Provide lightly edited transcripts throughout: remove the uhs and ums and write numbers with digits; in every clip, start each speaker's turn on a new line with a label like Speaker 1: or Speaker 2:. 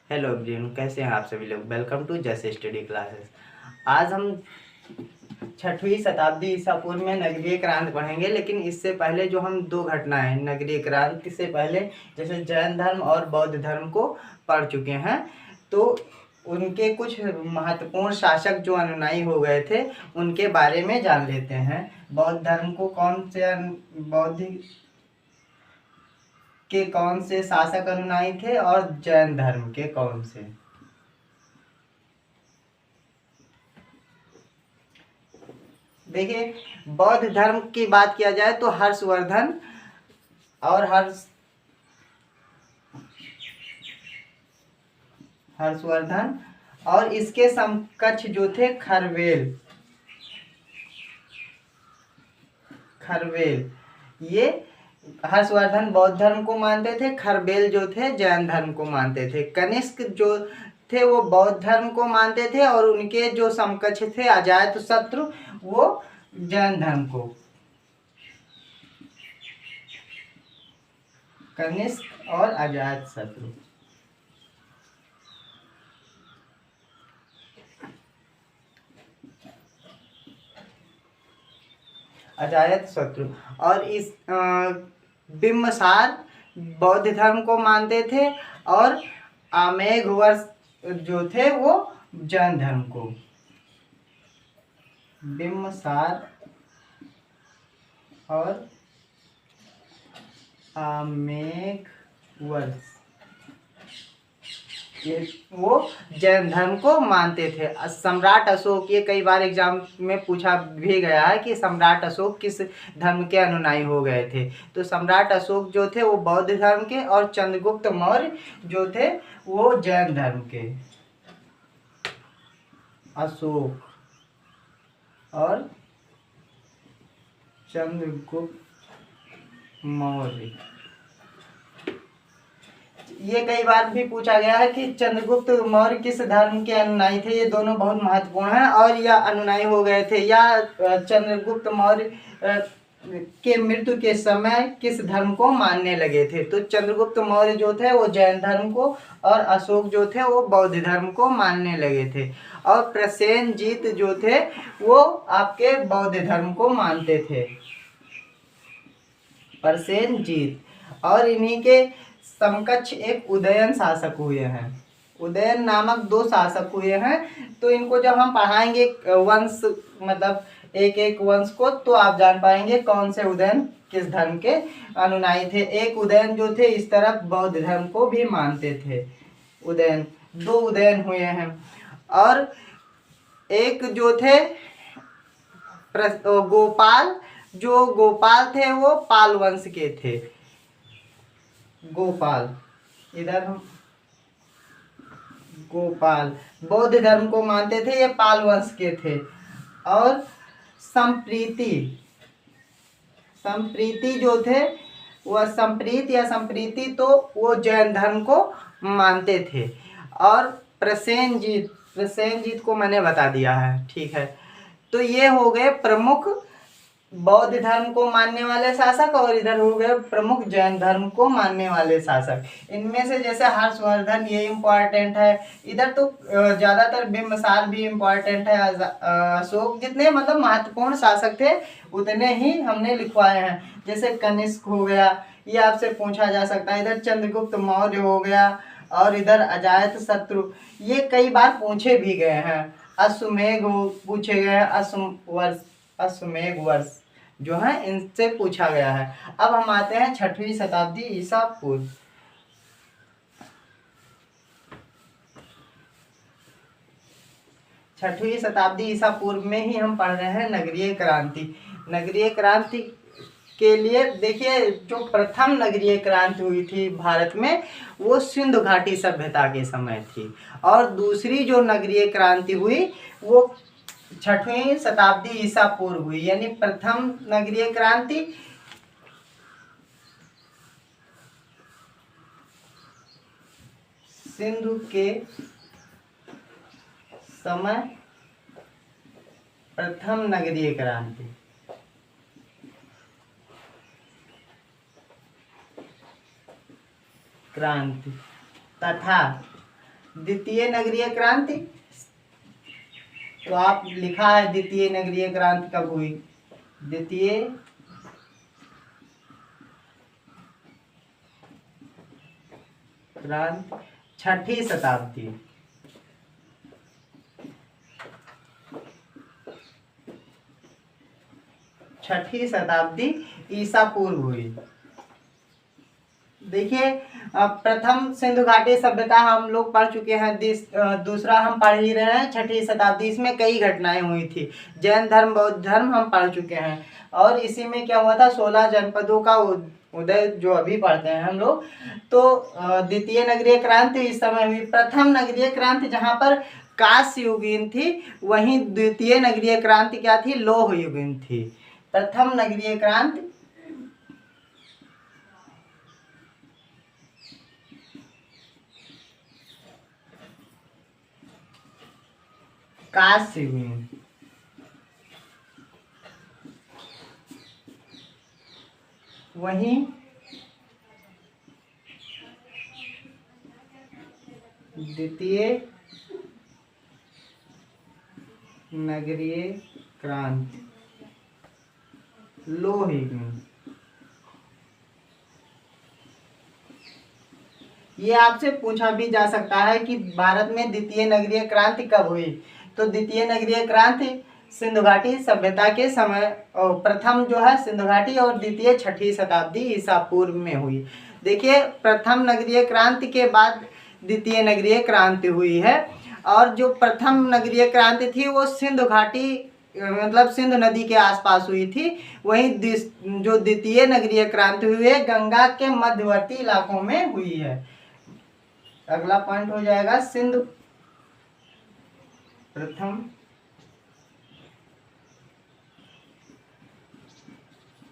Speaker 1: Hello everyone, कैसे हैं आप सभी लोग। वेलकम टू जैसे स्टडी क्लासेस। आज हम 6वीं शताब्दी ईसा पूर्व में नगरीय क्रांति पढ़ेंगे, लेकिन इससे पहले जो हम दो घटनाएं नगरीय क्रांति से पहले जैसे जैन धर्म और बौद्ध धर्म को पढ़ चुके हैं, तो उनके कुछ महत्वपूर्ण शासक जो अनुयायी हो गए थे उनके बारे में जान लेते हैं। बौद्ध धर्म को कौन से शासक अनुयायी थे और जैन धर्म के कौन से। देखिए, बौद्ध धर्म की बात किया जाए तो हर्षवर्धन और हर्षवर्धन और इसके समकक्ष जो थे खरवेल। ये हर्षवर्धन बौद्ध धर्म को मानते थे, खरवेल जो थे जैन धर्म को मानते थे। कनिष्क जो थे वो बौद्ध धर्म को मानते थे और उनके जो समकक्ष थे अजातशत्रु वो जैन धर्म को। कनिष्क और अजातशत्रु। और इस बिंबसार बौद्ध धर्म को मानते थे और आमेघवर्ष जो थे वो जैन धर्म को। बिंबसार और आमेघवर्ष ये वो जैन धर्म को मानते थे। सम्राट अशोक, ये कई बार एग्जाम में पूछा भी गया है कि सम्राट अशोक किस धर्म के अनुयायी हो गए थे। तो सम्राट अशोक जो थे वो बौद्ध धर्म के और चंद्रगुप्त मौर्य जो थे वो जैन धर्म के। अशोक और चंद्रगुप्त मौर्य। ये कई बार भी पूछा गया है कि चंद्रगुप्त मौर्य किस धर्म के अनुयायी थे। ये दोनों बहुत महत्वपूर्ण हैं। और यह अनुयायी हो गए थे या चंद्रगुप्त मौर्य के मृत्यु के समय किस धर्म को मानने लगे थे। तो चंद्रगुप्त मौर्य जो थे वो जैन धर्म को और अशोक जो थे वो बौद्ध धर्म को मानने लगे थे। और प्रसेनजीत जो थे वो आपके बौद्ध धर्म को मानते थे। प्रसेनजीत और इन्हीं के समकक्ष एक उदयन शासक हुए हैं। उदयन नामक दो शासक हुए हैं। तो इनको जब हम पढ़ाएंगे वंश, मतलब एक एक वंश को, तो आप जान पाएंगे कौन से उदयन किस धर्म के अनुयायी थे। एक उदयन जो थे इस तरफ बौद्ध धर्म को भी मानते थे। उदयन, दो उदयन हुए हैं। और एक जो थे गोपाल, जो गोपाल थे वो पाल वंश के थे। गोपाल, इधर हम गोपाल बौद्ध धर्म को मानते थे, ये पाल वंश के थे। और संप्रीति जो थे वह संप्रीति तो वो जैन धर्म को मानते थे। और प्रसेनजीत को मैंने बता दिया है, ठीक है। तो ये हो गए प्रमुख बौद्ध धर्म को मानने वाले शासक और इधर हो गए प्रमुख जैन धर्म को मानने वाले शासक। इनमें से जैसे हर्षवर्धन ये इम्पोर्टेंट है। इधर तो ज्यादातर बिंबसार भी इम्पोर्टेंट है। अशोक, जितने मतलब महत्वपूर्ण शासक थे उतने ही हमने लिखवाए हैं। जैसे कनिष्क हो गया, ये आपसे पूछा जा सकता है। इधर चंद्रगुप्त मौर्य हो गया और इधर अजातशत्रु, ये कई बार पूछे भी गए हैं। अश्वमेघ पूछे गए, अश्वमेघ वर्ष जो है इनसे पूछा गया है। अब हम आते हैं 6वीं शताब्दी ईसा पूर्व। छठवीं शताब्दी ईसा पूर्व में ही हम पढ़ रहे हैं नगरीय क्रांति। नगरीय क्रांति के लिए देखिए, जो प्रथम नगरीय क्रांति हुई थी भारत में वो सिंधु घाटी सभ्यता के समय थी। और दूसरी जो नगरीय क्रांति हुई वो 6वीं शताब्दी ईसा पूर्व हुई। यानी प्रथम नगरीय क्रांति सिंधु के समय, प्रथम नगरीय क्रांति तथा द्वितीय नगरीय क्रांति, तो आप लिखा है द्वितीय नगरीय क्रांति कब हुई? द्वितीय क्रांति छठी शताब्दी, छठी शताब्दी ईसा पूर्व हुई। देखिए प्रथम सिंधु घाटी सभ्यता हम लोग पढ़ चुके हैं, दूसरा हम पढ़ ही रहे हैं छठी शताब्दी। इसमें कई घटनाएं हुई थी। जैन धर्म, बौद्ध धर्म हम पढ़ चुके हैं। और इसी में क्या हुआ था, 16 जनपदों का उदय जो अभी पढ़ते हैं हम लोग। तो द्वितीय नगरीय क्रांति इस समय हुई। प्रथम नगरीय क्रांति जहाँ पर कांस्य युगीन थी, वहीं द्वितीय नगरीय क्रांति क्या थी, लौह युगीन थी। प्रथम नगरीय क्रांति कांस्य युगीन, वहीं द्वितीय नगरीय क्रांति लौह युगीन। ये आपसे पूछा भी जा सकता है कि भारत में द्वितीय नगरीय क्रांति कब हुई। तो द्वितीय नगरीय क्रांति सिंधु घाटी सभ्यता के समय, और प्रथम जो है सिंधु घाटी, और द्वितीय छठी शताब्दी ईसा पूर्व में हुई। देखिए प्रथम नगरीय क्रांति के बाद द्वितीय नगरीय क्रांति हुई है। और जो प्रथम नगरीय क्रांति थी वो सिंधु घाटी मतलब सिंधु नदी के आसपास हुई थी। वहीं जो द्वितीय नगरीय क्रांति हुई है गंगा के मध्यवर्ती इलाकों में हुई है। अगला पॉइंट हो जाएगा सिंधु प्रथम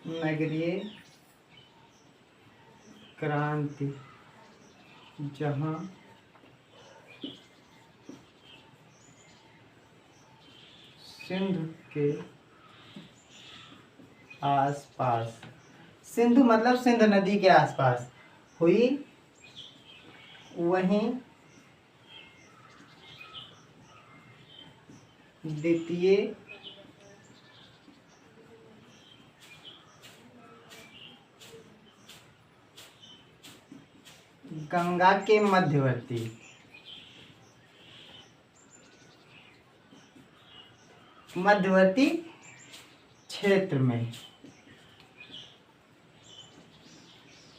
Speaker 1: नगरीय क्रांति जहां सिंधु के आसपास, सिंधु मतलब सिंधु नदी के आसपास हुई, वहीं द्वितीय गंगा के मध्यवर्ती क्षेत्र में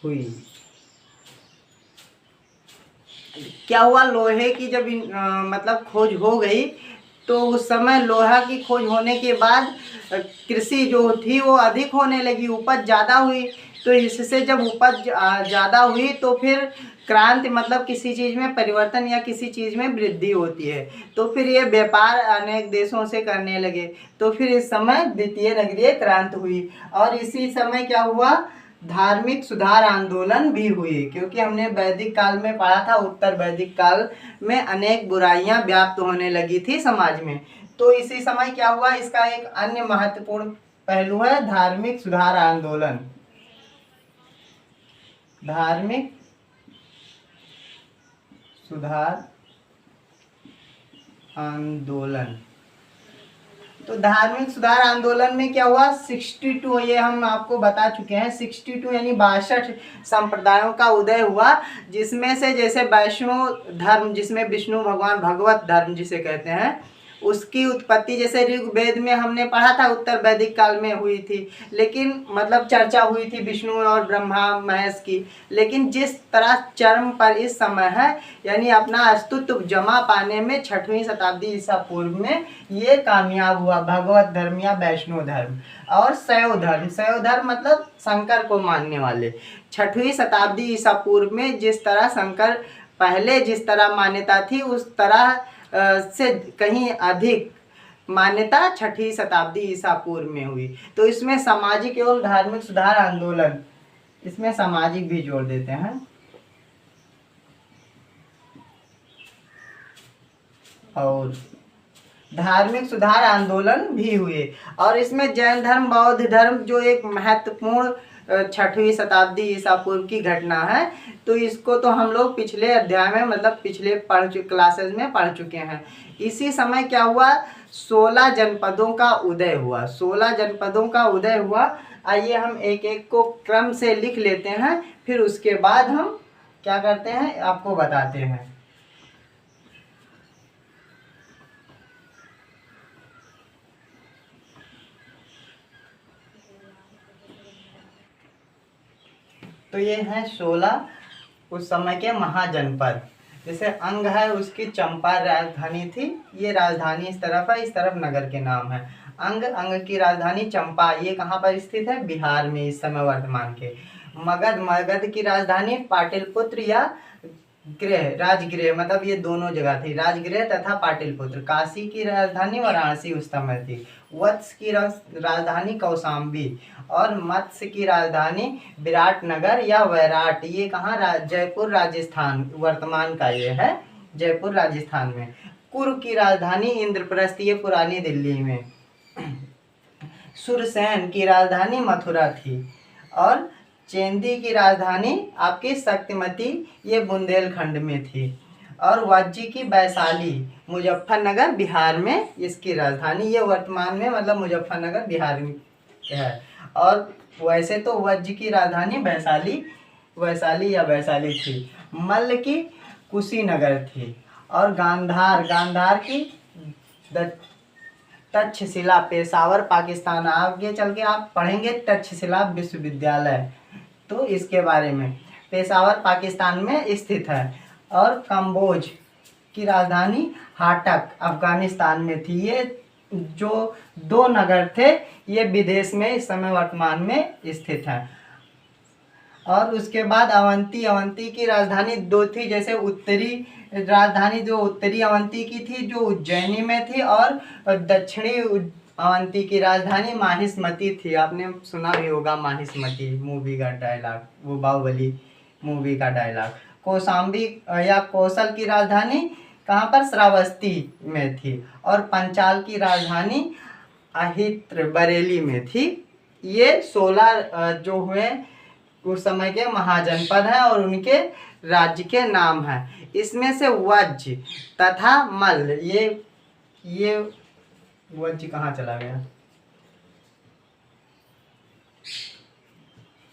Speaker 1: हुई। क्या हुआ, लोहे की जब मतलब खोज हो गई, तो उस समय लोहा की खोज होने के बाद कृषि जो थी वो अधिक होने लगी, उपज ज़्यादा हुई। तो इससे जब उपज ज़्यादा हुई तो फिर क्रांति मतलब किसी चीज़ में परिवर्तन या किसी चीज़ में वृद्धि होती है। तो फिर ये व्यापार अनेक देशों से करने लगे। तो फिर इस समय द्वितीय नगरीय क्रांति हुई। और इसी समय क्या हुआ, धार्मिक सुधार आंदोलन भी हुए, क्योंकि हमने वैदिक काल में पढ़ा था, उत्तर वैदिक काल में अनेक बुराइयां व्याप्त होने लगी थी समाज में। तो इसी समय क्या हुआ, इसका एक अन्य महत्वपूर्ण पहलू है धार्मिक सुधार आंदोलन। धार्मिक सुधार आंदोलन। तो धार्मिक सुधार आंदोलन में क्या हुआ, 62, ये हम आपको बता चुके हैं, 62 यानी 62 संप्रदायों का उदय हुआ, जिसमें से जैसे वैष्णव धर्म, जिसमें विष्णु भगवान, भगवत धर्म जिसे कहते हैं, उसकी उत्पत्ति जैसे ऋग्वेद में हमने पढ़ा था उत्तर वैदिक काल में हुई थी। लेकिन मतलब चर्चा हुई थी विष्णु और ब्रह्मा महेश की। लेकिन जिस तरह चरम पर इस समय है, यानी अपना अस्तित्व जमा पाने में 6वीं शताब्दी ईसा पूर्व में ये कामयाब हुआ, भगवत धर्म या वैष्णव धर्म। और शैव धर्म, शैव धर्म मतलब शंकर को मानने वाले। 6वीं शताब्दी ईसा पूर्व में जिस तरह शंकर पहले जिस तरह मान्यता थी, उस तरह से कहीं अधिक मान्यता 6वीं शताब्दी ईसा पूर्व में हुई। तो इसमें सामाजिक एवं धार्मिक सुधार आंदोलन, इसमें सामाजिक भी जोड़ देते हैं। और धार्मिक सुधार आंदोलन भी हुए। और इसमें जैन धर्म, बौद्ध धर्म जो एक महत्वपूर्ण 6वीं शताब्दी ईसा पूर्व की घटना है। तो इसको तो हम लोग पिछले अध्याय में मतलब पिछले क्लासेस में पढ़ चुके हैं। इसी समय क्या हुआ, 16 जनपदों का उदय हुआ। 16 जनपदों का उदय हुआ। आइए हम एक एक को क्रम से लिख लेते हैं, फिर उसके बाद हम क्या करते हैं आपको बताते हैं। तो ये हैं 16 उस समय के महाजनपद। जैसे अंग है उसकी चंपा राजधानी थी, ये राजधानी इस तरफ है, इस तरफ नगर के नाम है। अंग की राजधानी चंपा, ये कहाँ पर स्थित है, बिहार में इस समय वर्तमान के। मगध की राजधानी पाटलिपुत्र या गृह, राजगृह, मतलब ये दोनों जगह थी, राजगृह तथा पाटलिपुत्र। काशी की राजधानी वाराणसी उस समय थी। वत्स की राजधानी कौशाम्बी और मत्स्य की राजधानी विराटनगर या वैराट, ये कहाँ, जयपुर राजस्थान वर्तमान का ये है, जयपुर राजस्थान में। कुरु की राजधानी इंद्रप्रस्थ, ये पुरानी दिल्ली में। सुरसेन की राजधानी मथुरा थी और चेंदी की राजधानी आपकी शक्तिमती, ये बुंदेलखंड में थी। और वज्जी की वैशाली मुजफ्फरनगर बिहार में इसकी राजधानी, ये वर्तमान में मतलब मुजफ्फरनगर बिहार में है। और वैसे तो वज्जी की राजधानी वैशाली थी। मल्ल की कुशीनगर थी। और गांधार की तक्षशिला, पेशावर पाकिस्तान। आगे चल के आप पढ़ेंगे तक्षशिला विश्वविद्यालय, तो इसके बारे में। पेशावर पाकिस्तान में स्थित है। और कंबोज की राजधानी हाटक अफगानिस्तान में थी। ये जो 2 नगर थे ये विदेश में इस समय वर्तमान में स्थित हैं। और उसके बाद अवंती की राजधानी 2 थी। जैसे उत्तरी राजधानी जो उत्तरी अवंती की थी जो उज्जैनी में थी, और दक्षिणी अवंती की राजधानी माहिष्मती थी। आपने सुना भी होगा माहिष्मती मूवी का डायलॉग, वो बाहुबली मूवी का डायलॉग। कौशाम्बी या कौशल की राजधानी कहाँ पर, श्रावस्ती में थी। और पंचाल की राजधानी अहित्र बरेली में थी। ये 16 जो हुए उस समय के महाजनपद हैं और उनके राज्य के नाम हैं। इसमें से वज्ज तथा मल्ल, ये वज्ज कहाँ चला गया,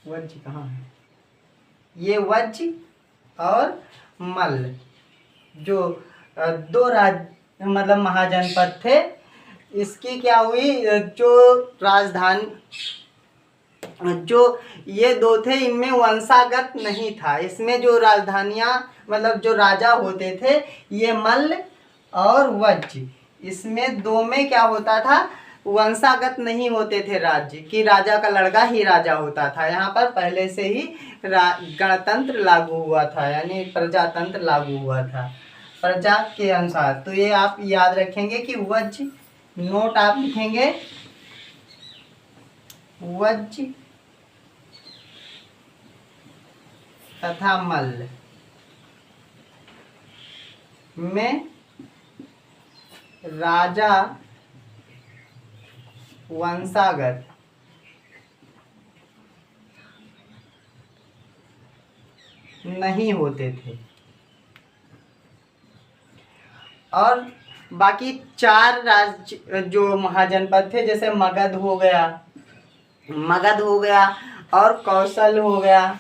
Speaker 1: वज्ज कहाँ है, ये वज्ज और मल्ल जो 2 मतलब महाजनपद थे। इसकी क्या हुई, जो राजधानी जो ये 2 थे इनमें वंशागत नहीं था। इसमें जो राजधानियाँ मतलब जो राजा होते थे ये मल्ल और वज्ज, इसमें 2 में क्या होता था, वंशागत नहीं होते थे राज्य, कि राजा का लड़का ही राजा होता था। यहाँ पर पहले से ही गणतंत्र लागू हुआ था, यानी प्रजातंत्र लागू हुआ था प्रजा के अनुसार। तो ये आप याद रखेंगे कि वज्ज, नोट आप लिखेंगे वज्ज तथा मल्ल में राजा वंशागत नहीं होते थे। और बाकी 4 राज्य जो महाजनपद थे, जैसे मगध हो गया और कौशल हो गया,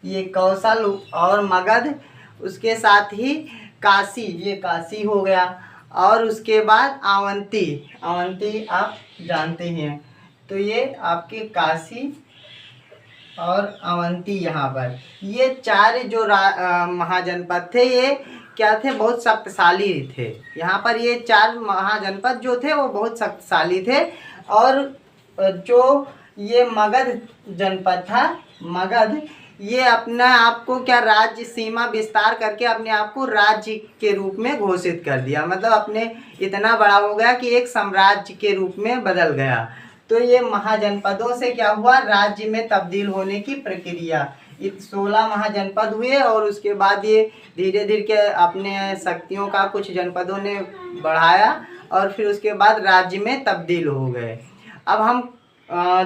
Speaker 1: ये कौशल और मगध, उसके साथ ही काशी, ये काशी हो गया। और उसके बाद अवंती आप जानते हैं, तो ये आपके काशी और अवंती, यहाँ पर ये 4 जो महाजनपद थे ये क्या थे, बहुत शक्तिशाली थे। यहाँ पर ये 4 महाजनपद जो थे वो बहुत शक्तिशाली थे। और जो ये मगध जनपद था, मगध, ये अपना आपको क्या राज्य सीमा विस्तार करके अपने आप को राज्य के रूप में घोषित कर दिया, मतलब अपने इतना बड़ा हो गया कि एक साम्राज्य के रूप में बदल गया। तो ये महाजनपदों से क्या हुआ, राज्य में तब्दील होने की प्रक्रिया। 16 महाजनपद हुए और उसके बाद ये धीरे धीरे के अपने शक्तियों का कुछ जनपदों ने बढ़ाया और फिर उसके बाद राज्य में तब्दील हो गए। अब हम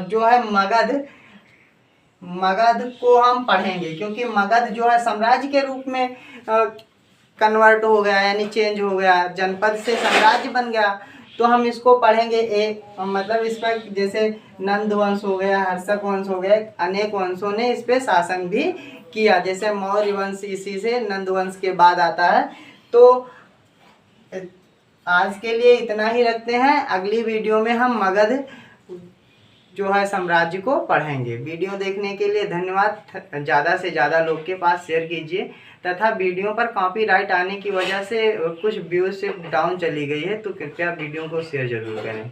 Speaker 1: जो है मगध को हम पढ़ेंगे, क्योंकि मगध जो है साम्राज्य के रूप में कन्वर्ट हो गया, यानी चेंज हो गया, जनपद से साम्राज्य बन गया। तो हम इसको पढ़ेंगे मतलब इस पर जैसे नंद वंश हो गया, हर्षक वंश हो गया, अनेक वंशों ने इस पे शासन भी किया। जैसे मौर्य वंश इसी से नंद वंश के बाद आता है। तो आज के लिए इतना ही रखते हैं। अगली वीडियो में हम मगध जो है साम्राज्य को पढ़ेंगे। वीडियो देखने के लिए धन्यवाद। ज़्यादा से ज़्यादा लोग के पास शेयर कीजिए, तथा वीडियो पर कॉपीराइट आने की वजह से कुछ व्यूज से डाउन चली गई है, तो कृपया वीडियो को शेयर जरूर करें।